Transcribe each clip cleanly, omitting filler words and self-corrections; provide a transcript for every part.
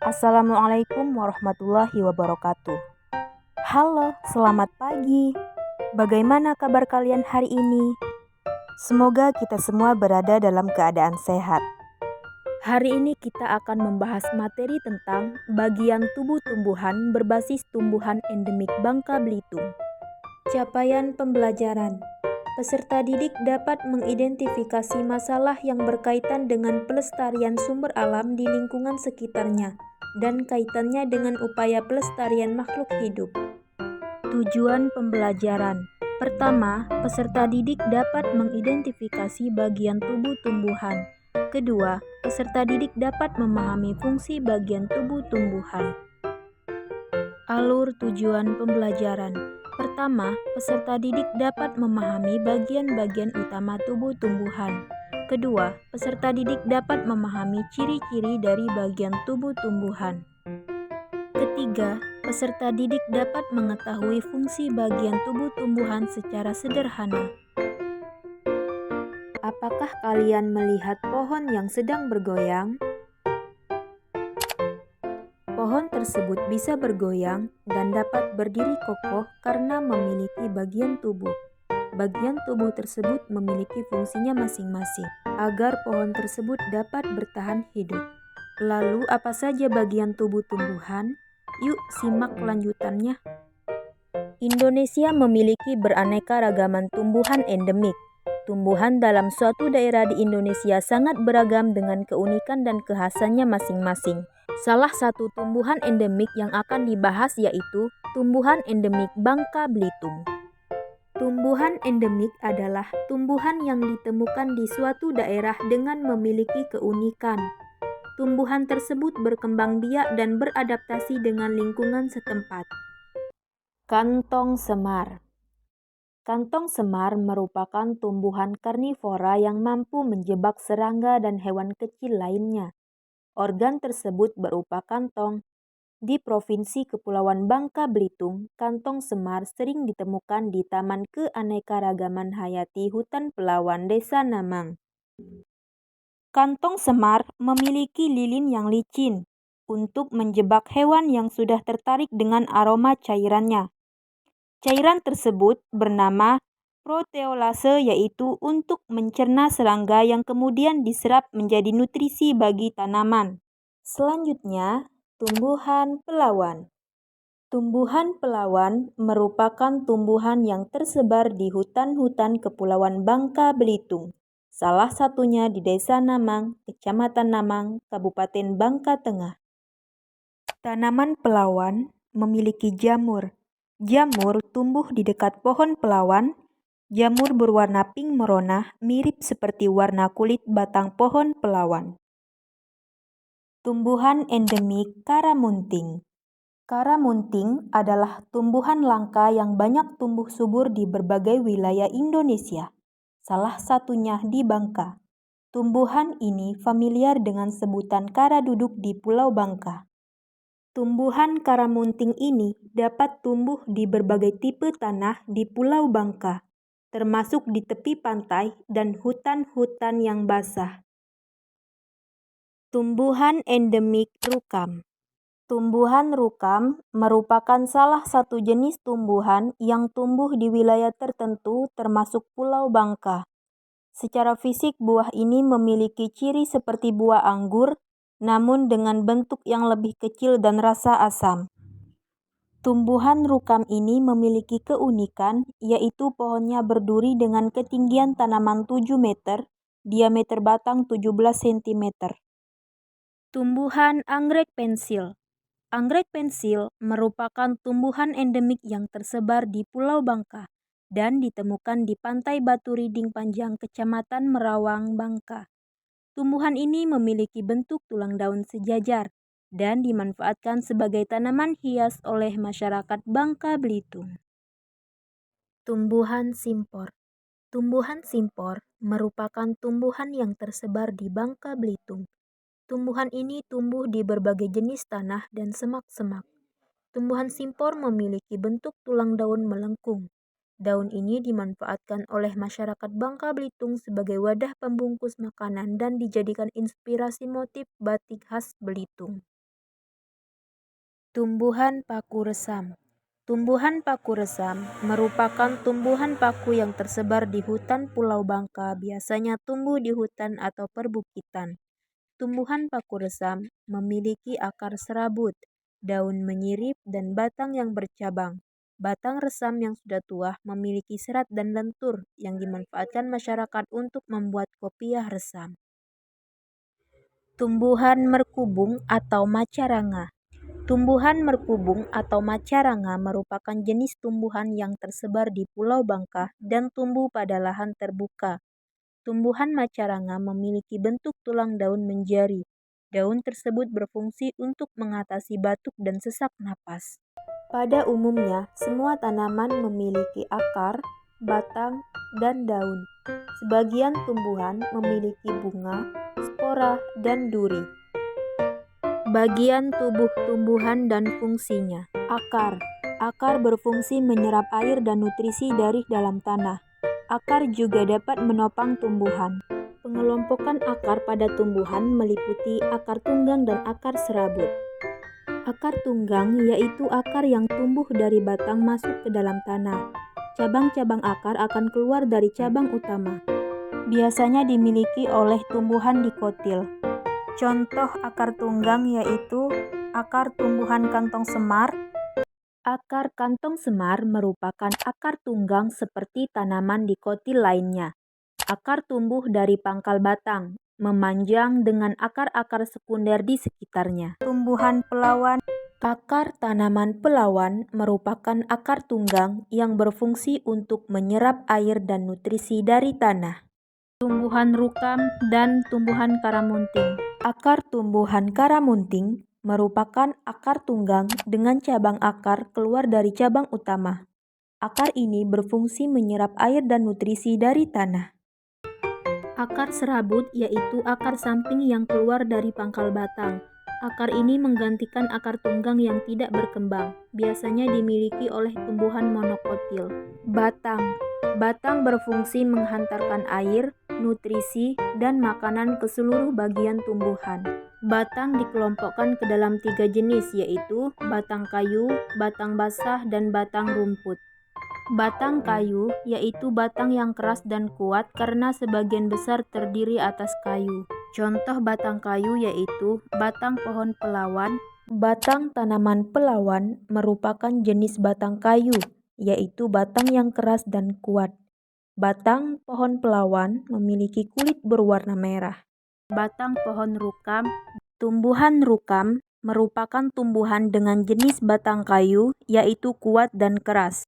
Assalamualaikum warahmatullahi wabarakatuh. Halo, selamat pagi. Bagaimana kabar kalian hari ini? Semoga kita semua berada dalam keadaan sehat. Hari ini kita akan membahas materi tentang bagian tubuh tumbuhan berbasis tumbuhan endemik Bangka Belitung. Capaian pembelajaran. Peserta didik dapat mengidentifikasi masalah yang berkaitan dengan pelestarian sumber alam di lingkungan sekitarnya dan kaitannya dengan upaya pelestarian makhluk hidup. Tujuan pembelajaran. Pertama, peserta didik dapat mengidentifikasi bagian tubuh tumbuhan. Kedua, peserta didik dapat memahami fungsi bagian tubuh tumbuhan. Alur tujuan pembelajaran. Pertama, peserta didik dapat memahami bagian-bagian utama tubuh tumbuhan. Kedua, peserta didik dapat memahami ciri-ciri dari bagian tubuh tumbuhan. Ketiga, peserta didik dapat mengetahui fungsi bagian tubuh tumbuhan secara sederhana. Apakah kalian melihat pohon yang sedang bergoyang? Pohon tersebut bisa bergoyang dan dapat berdiri kokoh karena memiliki bagian tubuh. Bagian tubuh tersebut memiliki fungsinya masing-masing agar pohon tersebut dapat bertahan hidup. Lalu apa saja bagian tubuh tumbuhan? Yuk simak kelanjutannya. Indonesia memiliki beraneka ragaman tumbuhan endemik. Tumbuhan dalam suatu daerah di Indonesia sangat beragam dengan keunikan dan kekhasannya masing-masing. Salah satu tumbuhan endemik yang akan dibahas yaitu tumbuhan endemik Bangka Belitung. Tumbuhan endemik adalah tumbuhan yang ditemukan di suatu daerah dengan memiliki keunikan. Tumbuhan tersebut berkembang biak dan beradaptasi dengan lingkungan setempat. Kantong semar. Kantong semar merupakan tumbuhan karnivora yang mampu menjebak serangga dan hewan kecil lainnya. Organ tersebut berupa kantong. Di Provinsi Kepulauan Bangka Belitung, kantong semar sering ditemukan di Taman Keanekaragaman Hayati Hutan Pelawan Desa Namang. Kantong semar memiliki lilin yang licin untuk menjebak hewan yang sudah tertarik dengan aroma cairannya. Cairan tersebut bernama proteolase, yaitu untuk mencerna serangga yang kemudian diserap menjadi nutrisi bagi tanaman. Selanjutnya, tumbuhan pelawan. Tumbuhan pelawan merupakan tumbuhan yang tersebar di hutan-hutan Kepulauan Bangka Belitung. Salah satunya di Desa Namang, Kecamatan Namang, Kabupaten Bangka Tengah. Tanaman pelawan memiliki jamur. Jamur tumbuh di dekat pohon pelawan. Jamur berwarna pink merona, mirip seperti warna kulit batang pohon pelawan. Tumbuhan endemik karamunting. Karamunting adalah tumbuhan langka yang banyak tumbuh subur di berbagai wilayah Indonesia, salah satunya di Bangka. Tumbuhan ini familiar dengan sebutan kara duduk di Pulau Bangka. Tumbuhan karamunting ini dapat tumbuh di berbagai tipe tanah di Pulau Bangka, termasuk di tepi pantai dan hutan-hutan yang basah. Tumbuhan endemik rukam. Tumbuhan rukam merupakan salah satu jenis tumbuhan yang tumbuh di wilayah tertentu termasuk Pulau Bangka. Secara fisik buah ini memiliki ciri seperti buah anggur, namun dengan bentuk yang lebih kecil dan rasa asam. Tumbuhan rukam ini memiliki keunikan, yaitu pohonnya berduri dengan ketinggian tanaman 7 meter, diameter batang 17 cm. Tumbuhan anggrek pensil. Anggrek pensil merupakan tumbuhan endemik yang tersebar di Pulau Bangka dan ditemukan di Pantai Batu Riding Panjang, Kecamatan Merawang, Bangka. Tumbuhan ini memiliki bentuk tulang daun sejajar dan dimanfaatkan sebagai tanaman hias oleh masyarakat Bangka Belitung. Tumbuhan simpor. Tumbuhan simpor merupakan tumbuhan yang tersebar di Bangka Belitung. Tumbuhan ini tumbuh di berbagai jenis tanah dan semak-semak. Tumbuhan simpor memiliki bentuk tulang daun melengkung. Daun ini dimanfaatkan oleh masyarakat Bangka Belitung sebagai wadah pembungkus makanan dan dijadikan inspirasi motif batik khas Belitung. Tumbuhan paku resam. Tumbuhan paku resam merupakan tumbuhan paku yang tersebar di hutan Pulau Bangka, biasanya tumbuh di hutan atau perbukitan. Tumbuhan paku resam memiliki akar serabut, daun menyirip, dan batang yang bercabang. Batang resam yang sudah tua memiliki serat dan lentur yang dimanfaatkan masyarakat untuk membuat kopiah resam. Tumbuhan merkubung atau macaranga. Tumbuhan merkubung atau macaranga merupakan jenis tumbuhan yang tersebar di Pulau Bangka dan tumbuh pada lahan terbuka. Tumbuhan macaranga memiliki bentuk tulang daun menjari. Daun tersebut berfungsi untuk mengatasi batuk dan sesak napas. Pada umumnya, semua tanaman memiliki akar, batang, dan daun. Sebagian tumbuhan memiliki bunga, spora, dan duri. Bagian tubuh tumbuhan dan fungsinya. Akar. Akar berfungsi menyerap air dan nutrisi dari dalam tanah. Akar juga dapat menopang tumbuhan. Pengelompokan akar pada tumbuhan meliputi akar tunggang dan akar serabut. Akar tunggang yaitu akar yang tumbuh dari batang masuk ke dalam tanah. Cabang-cabang akar akan keluar dari cabang utama. Biasanya dimiliki oleh tumbuhan dikotil. Contoh akar tunggang yaitu akar tumbuhan kantong semar. Akar kantong semar merupakan akar tunggang seperti tanaman dikotil lainnya. Akar tumbuh dari pangkal batang, memanjang dengan akar-akar sekunder di sekitarnya. Tumbuhan pelawan. Akar tanaman pelawan merupakan akar tunggang yang berfungsi untuk menyerap air dan nutrisi dari tanah. Tumbuhan rukam dan tumbuhan karamunting. Akar tumbuhan karamunting merupakan akar tunggang dengan cabang akar keluar dari cabang utama. Akar ini berfungsi menyerap air dan nutrisi dari tanah. Akar serabut yaitu akar samping yang keluar dari pangkal batang. Akar ini menggantikan akar tunggang yang tidak berkembang, biasanya dimiliki oleh tumbuhan monokotil. Batang. Batang berfungsi menghantarkan air, nutrisi, dan makanan ke seluruh bagian tumbuhan. Batang dikelompokkan ke dalam 3 jenis yaitu batang kayu, batang basah, dan batang rumput. Batang kayu yaitu batang yang keras dan kuat karena sebagian besar terdiri atas kayu. Contoh batang kayu yaitu batang pohon pelawan. Batang tanaman pelawan merupakan jenis batang kayu, yaitu batang yang keras dan kuat. Batang pohon pelawan memiliki kulit berwarna merah. Batang pohon rukam. Tumbuhan rukam merupakan tumbuhan dengan jenis batang kayu, yaitu kuat dan keras.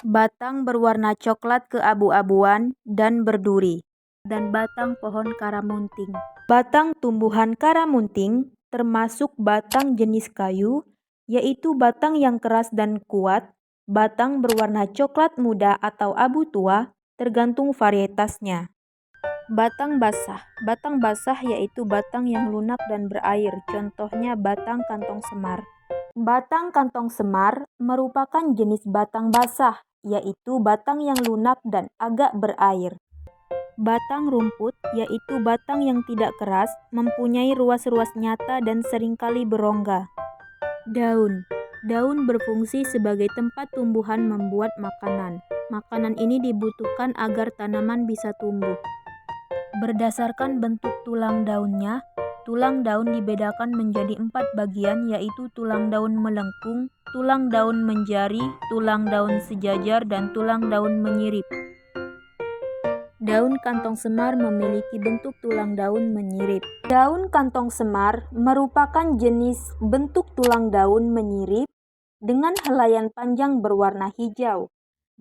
Batang berwarna coklat keabu-abuan dan berduri. Dan batang pohon karamunting. Batang tumbuhan karamunting termasuk batang jenis kayu, yaitu batang yang keras dan kuat. Batang berwarna coklat muda atau abu tua, tergantung varietasnya. Batang basah. Batang basah yaitu batang yang lunak dan berair, contohnya batang kantong semar. Batang kantong semar merupakan jenis batang basah, yaitu batang yang lunak dan agak berair. Batang rumput yaitu batang yang tidak keras, mempunyai ruas-ruas nyata dan seringkali berongga. Daun. Daun berfungsi sebagai tempat tumbuhan membuat makanan. Makanan ini dibutuhkan agar tanaman bisa tumbuh. Berdasarkan bentuk tulang daunnya, tulang daun dibedakan menjadi 4 bagian yaitu tulang daun melengkung, tulang daun menjari, tulang daun sejajar, dan tulang daun menyirip. Daun kantong semar memiliki bentuk tulang daun menyirip. Daun kantong semar merupakan jenis bentuk tulang daun menyirip dengan helaian panjang berwarna hijau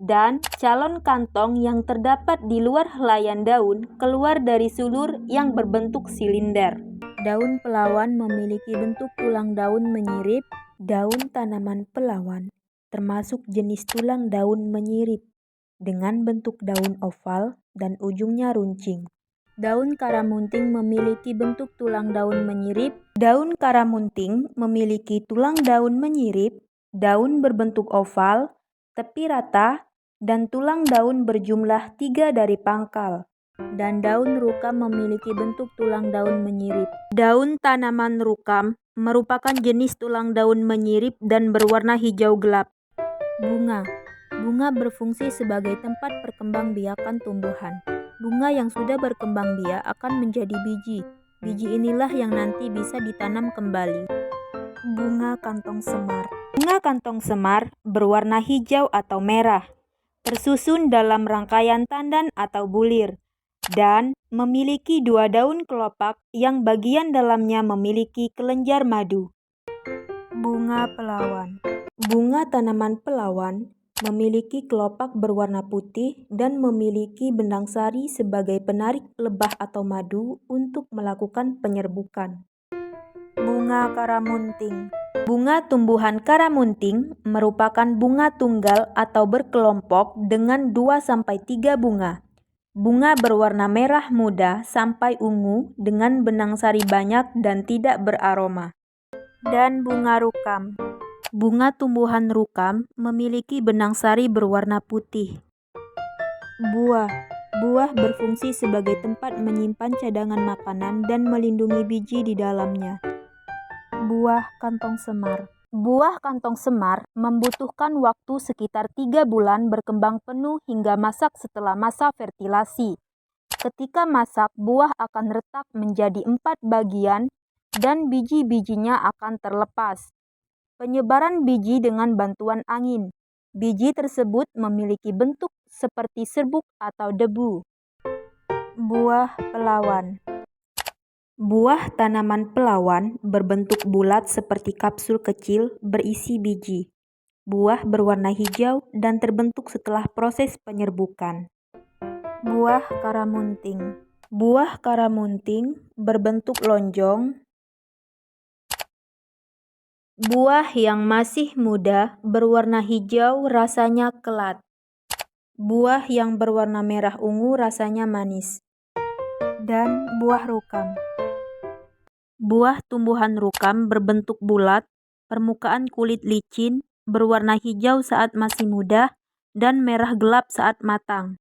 dan calon kantong yang terdapat di luar helaian daun keluar dari sulur yang berbentuk silinder. Daun pelawan memiliki bentuk tulang daun menyirip. Daun tanaman pelawan termasuk jenis tulang daun menyirip dengan bentuk daun oval dan ujungnya runcing. Daun karamunting memiliki bentuk tulang daun menyirip. Daun karamunting memiliki tulang daun menyirip, daun berbentuk oval, tepi rata, dan tulang daun berjumlah 3 dari pangkal. dan daun rukam memiliki bentuk tulang daun menyirip. Daun tanaman rukam merupakan jenis tulang daun menyirip dan berwarna hijau gelap. Bunga. Bunga berfungsi sebagai tempat perkembangbiakan tumbuhan. Bunga yang sudah berkembang biak akan menjadi biji. Biji inilah yang nanti bisa ditanam kembali. Bunga kantong semar. Bunga kantong semar berwarna hijau atau merah, tersusun dalam rangkaian tandan atau bulir, dan memiliki 2 daun kelopak yang bagian dalamnya memiliki kelenjar madu. Bunga pelawan. Bunga tanaman pelawan memiliki kelopak berwarna putih dan memiliki benang sari sebagai penarik lebah atau madu untuk melakukan penyerbukan. Bunga karamunting. Bunga tumbuhan karamunting merupakan bunga tunggal atau berkelompok dengan 2-3 bunga. Bunga berwarna merah muda sampai ungu dengan benang sari banyak dan tidak beraroma. Dan bunga rukam. Bunga tumbuhan rukam memiliki benang sari berwarna putih. Buah. Buah berfungsi sebagai tempat menyimpan cadangan makanan dan melindungi biji di dalamnya. Buah kantong semar. Buah kantong semar membutuhkan waktu sekitar 3 bulan berkembang penuh hingga masak setelah masa fertilasi. Ketika masak, buah akan retak menjadi 4 bagian dan biji-bijinya akan terlepas. Penyebaran biji dengan bantuan angin. Biji tersebut memiliki bentuk seperti serbuk atau debu. Buah pelawan. Buah tanaman pelawan berbentuk bulat seperti kapsul kecil berisi biji. Buah berwarna hijau dan terbentuk setelah proses penyerbukan. Buah karamunting. Buah karamunting berbentuk lonjong. Buah yang masih muda berwarna hijau rasanya kelat. Buah yang berwarna merah ungu rasanya manis. Dan buah rukam. Buah tumbuhan rukam berbentuk bulat, permukaan kulit licin, berwarna hijau saat masih muda, dan merah gelap saat matang.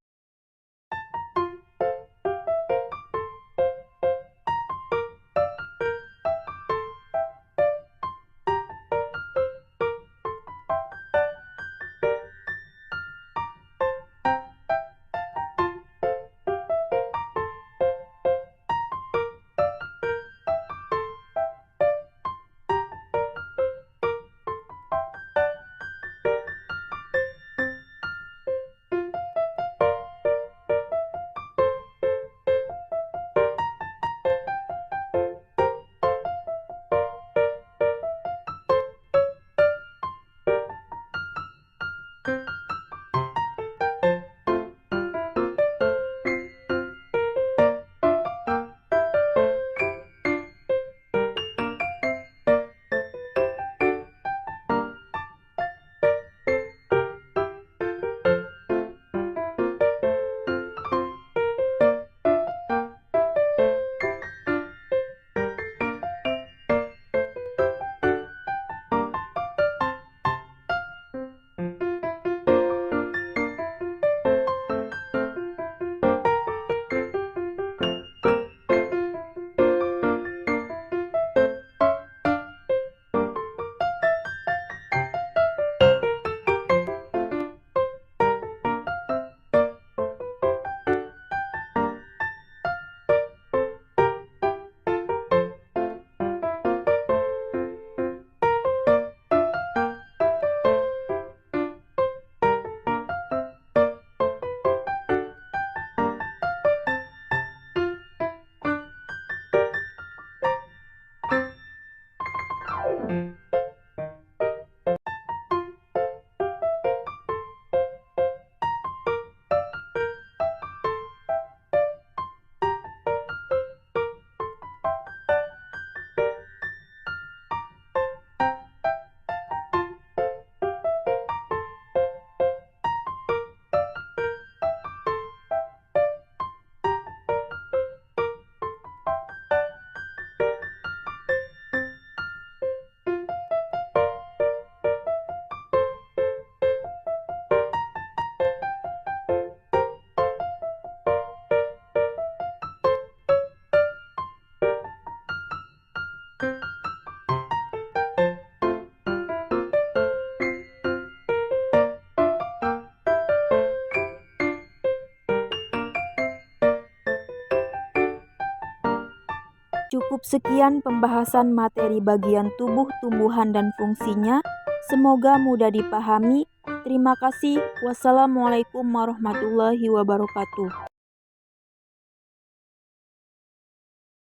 Cukup sekian pembahasan materi bagian tubuh, tumbuhan, dan fungsinya. Semoga mudah dipahami. Terima kasih. Wassalamualaikum warahmatullahi wabarakatuh.